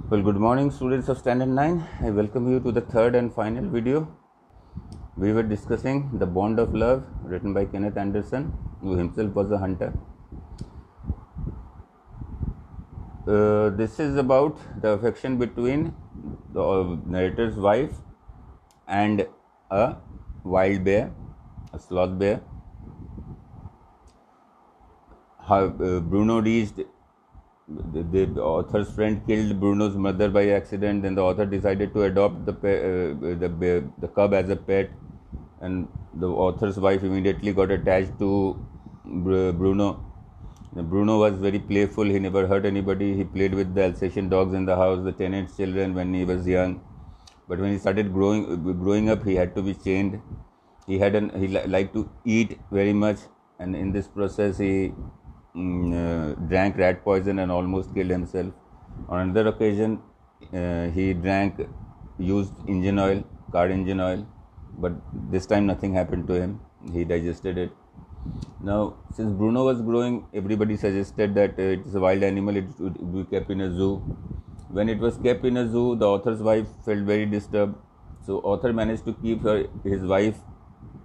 Well, good morning, students of Standard 9. I welcome you to the third and final video. We were discussing The Bond of Love, written by Kenneth Anderson, who himself was a hunter. This is about the affection between the narrator's wife and a wild bear, a sloth bear. How Bruno reached. The author's friend killed Bruno's mother by accident. Then the author decided to adopt the cub as a pet, and the author's wife immediately got attached to Bruno. Bruno was very playful. He never hurt anybody. He played with the Alsatian dogs in the house, the tenants' children, when he was young. But when he started growing up, he had to be chained. He liked to eat very much, and in this process, he drank rat poison and almost killed himself. On another occasion, he used engine oil, car engine oil, but this time nothing happened to him. He digested it. Now, since Bruno was growing, everybody suggested that it is a wild animal, it should be kept in a zoo. When it was kept in a zoo, the author's wife felt very disturbed. So, author managed to keep his wife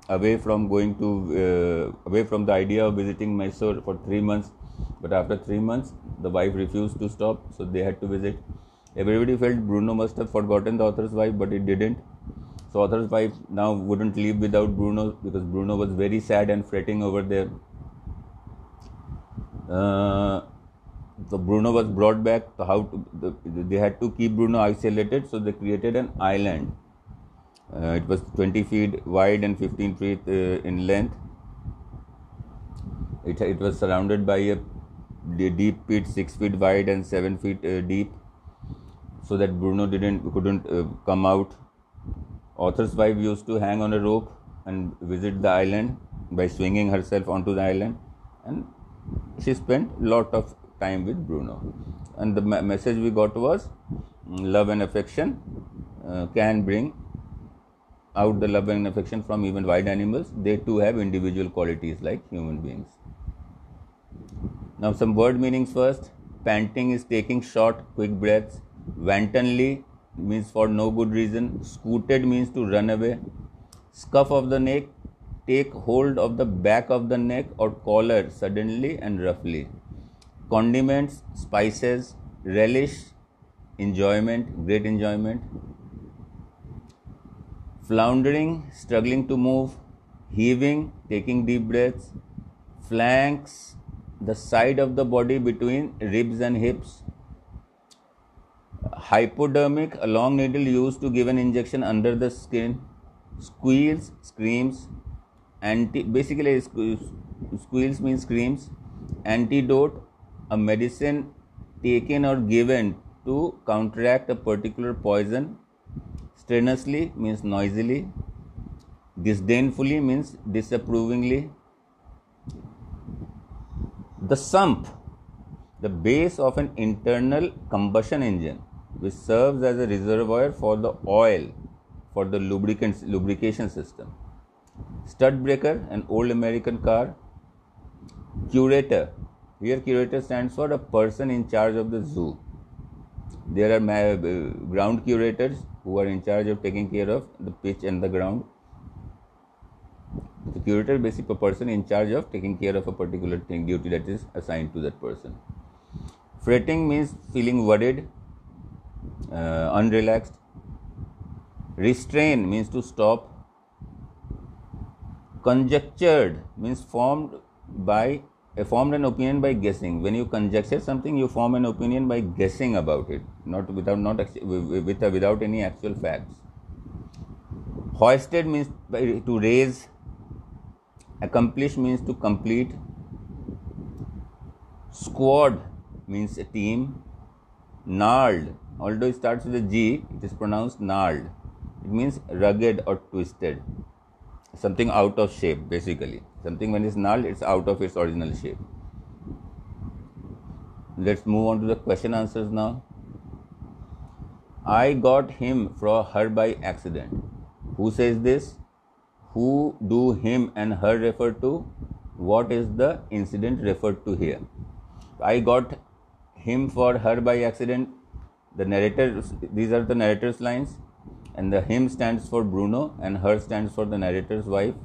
away from the idea of visiting Mysore for 3 months. But after 3 months, the wife refused to stop, so they had to visit. Everybody felt Bruno must have forgotten the author's wife, but it didn't. So author's wife now wouldn't leave without Bruno, because Bruno was very sad and fretting over there. So Bruno was brought back. They had to keep Bruno isolated, so they created an island. It was 20 feet wide and 15 feet in length. It was surrounded by a deep pit, 6 feet wide and 7 feet deep, so that Bruno couldn't come out. Author's wife used to hang on a rope and visit the island by swinging herself onto the island, and she spent a lot of time with Bruno. And the message we got was love and affection can bring out the love and affection from even wild animals. They too have individual qualities like human beings. Now some word meanings first. Panting is taking short, quick breaths. Wantonly means for no good reason. Scooted means to run away. Scuff of the neck, take hold of the back of the neck or collar suddenly and roughly. Condiments, spices. Relish, enjoyment, great enjoyment. Floundering, struggling to move. Heaving, taking deep breaths. Flanks, the side of the body between ribs and hips. Hypodermic, a long needle used to give an injection under the skin. Squeals, screams. Basically squeals means screams. Antidote, a medicine taken or given to counteract a particular poison. Strenuously means noisily. Disdainfully means disapprovingly. The sump, the base of an internal combustion engine, which serves as a reservoir for the oil for the lubrication system. Stud breaker, an old American car. Curator, here curator stands for a person in charge of the zoo. There are ground curators who are in charge of taking care of the pitch and the ground. The curator is basically a person in charge of taking care of a particular duty that is assigned to that person. Fretting means feeling worried, unrelaxed. Restrain means to stop. Conjectured means formed an opinion by guessing. When you conjecture something, you form an opinion by guessing about it, without any actual facts. Hoisted means to raise. Accomplish means to complete. Squad means a team. Gnarled, although it starts with a G, it is pronounced gnarled. It means rugged or twisted. Something out of shape, basically. Something when it's gnarled, it's out of its original shape. Let's move on to the question answers now. I got him from her by accident. Who says this? Who do him and her refer to? What is the incident referred to here? I got him for her by accident The narrators, these are the narrator's lines, and the him stands for Bruno and her stands for the narrator's wife.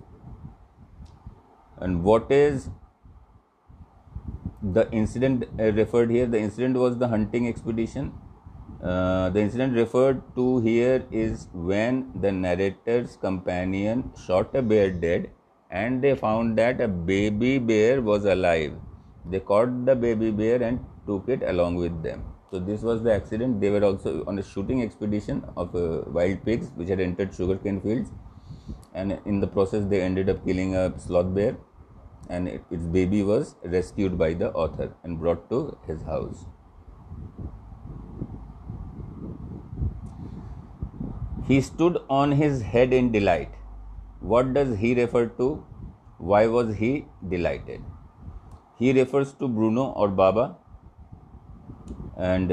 And what is the incident referred here? The incident was the hunting expedition. The incident referred to here is when the narrator's companion shot a bear dead and they found that a baby bear was alive. They caught the baby bear and took it along with them. So this was the accident. They were also on a shooting expedition of wild pigs which had entered sugarcane fields, and in the process they ended up killing a sloth bear, and its baby was rescued by the author and brought to his house. He stood on his head in delight. What does he refer to? Why was he delighted? He refers to Bruno or Baba. And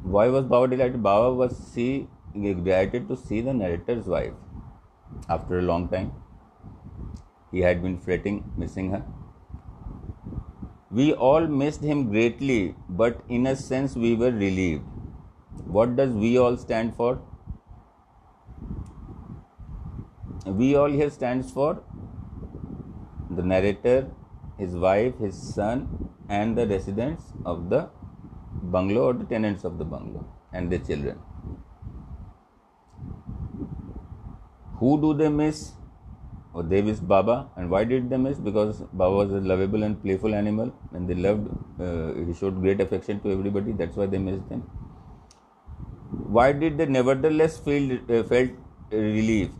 why was Baba delighted? Baba was delighted to see the narrator's wife after a long time. He had been fretting, missing her. We all missed him greatly, but in a sense we were relieved. What does we all stand for? We all here stands for the narrator, his wife, his son, and the residents of the bungalow or the tenants of the bungalow and their children. Who do they miss? Or they missed Baba. And why did they miss? Because Baba was a lovable and playful animal, and they loved, he showed great affection to everybody. That's why they missed him. Why did they nevertheless felt relief?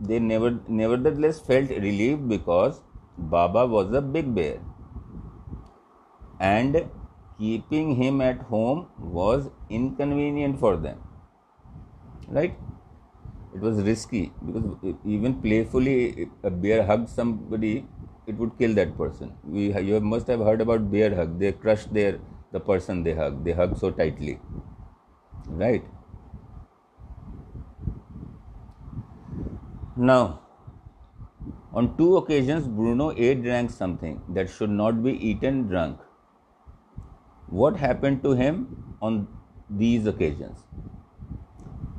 They nevertheless felt relieved because Baba was a big bear, and keeping him at home was inconvenient for them. Right? It was risky because even playfully a bear hugged somebody, it would kill that person. You must have heard about bear hug. They crush the person they hug. They hug so tightly. Right? Now, on 2 occasions, Bruno drank something that should not be eaten drunk. What happened to him on these occasions?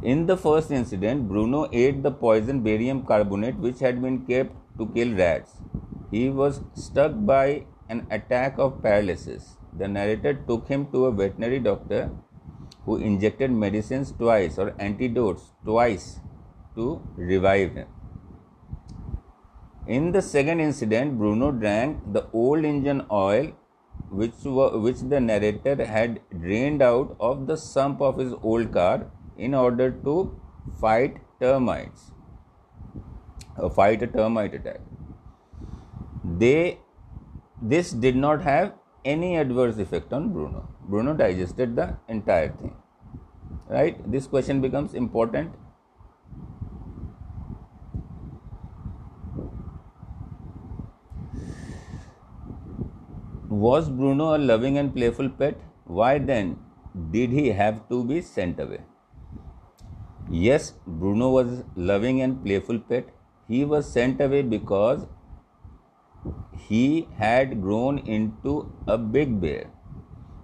In the first incident, Bruno ate the poison barium carbonate which had been kept to kill rats. He was struck by an attack of paralysis. The narrator took him to a veterinary doctor who injected medicines twice or antidotes twice to revive him. In the second incident, Bruno drank the old engine oil which the narrator had drained out of the sump of his old car in order to fight termites, fight a termite attack. This did not have any adverse effect on Bruno. Bruno digested the entire thing. Right? This question becomes important. Was Bruno a loving and playful pet? Why then did he have to be sent away? Yes, Bruno was loving and playful pet. He was sent away because he had grown into a big bear.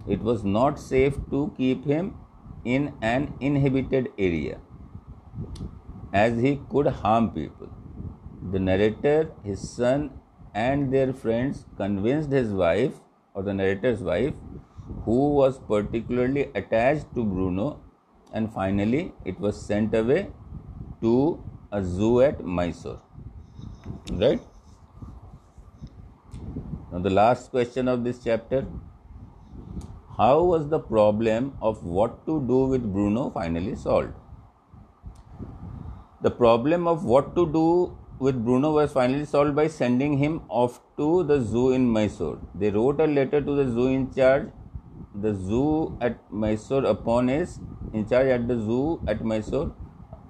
It was not safe to keep him in an inhabited area, as he could harm people. The narrator, his son, and their friends convinced his wife, or the narrator's wife, who was particularly attached to Bruno, and finally it was sent away to a zoo at Mysore. Right? Now the last question of this chapter: how was the problem of what to do with Bruno finally solved? The problem of what to do with Bruno was finally solved by sending him off to the zoo in Mysore. They wrote a letter to the zoo in charge. The zoo at Mysore upon his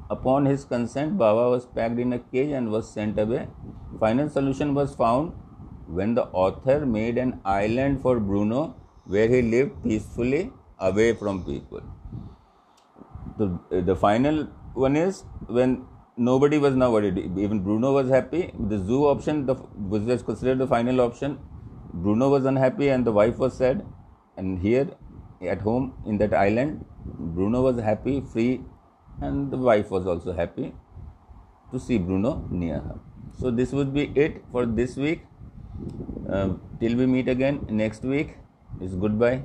Upon his consent, Baba was packed in a cage and was sent away. Final solution was found when the author made an island for Bruno where he lived peacefully away from people. The final one is when nobody was now worried. Even Bruno was happy. The zoo option was considered the final option. Bruno was unhappy and the wife was sad. And here at home in that island. Bruno was happy, free, and the wife was also happy to see Bruno near her. So this would be it for this week. Till we meet again next week, it's goodbye.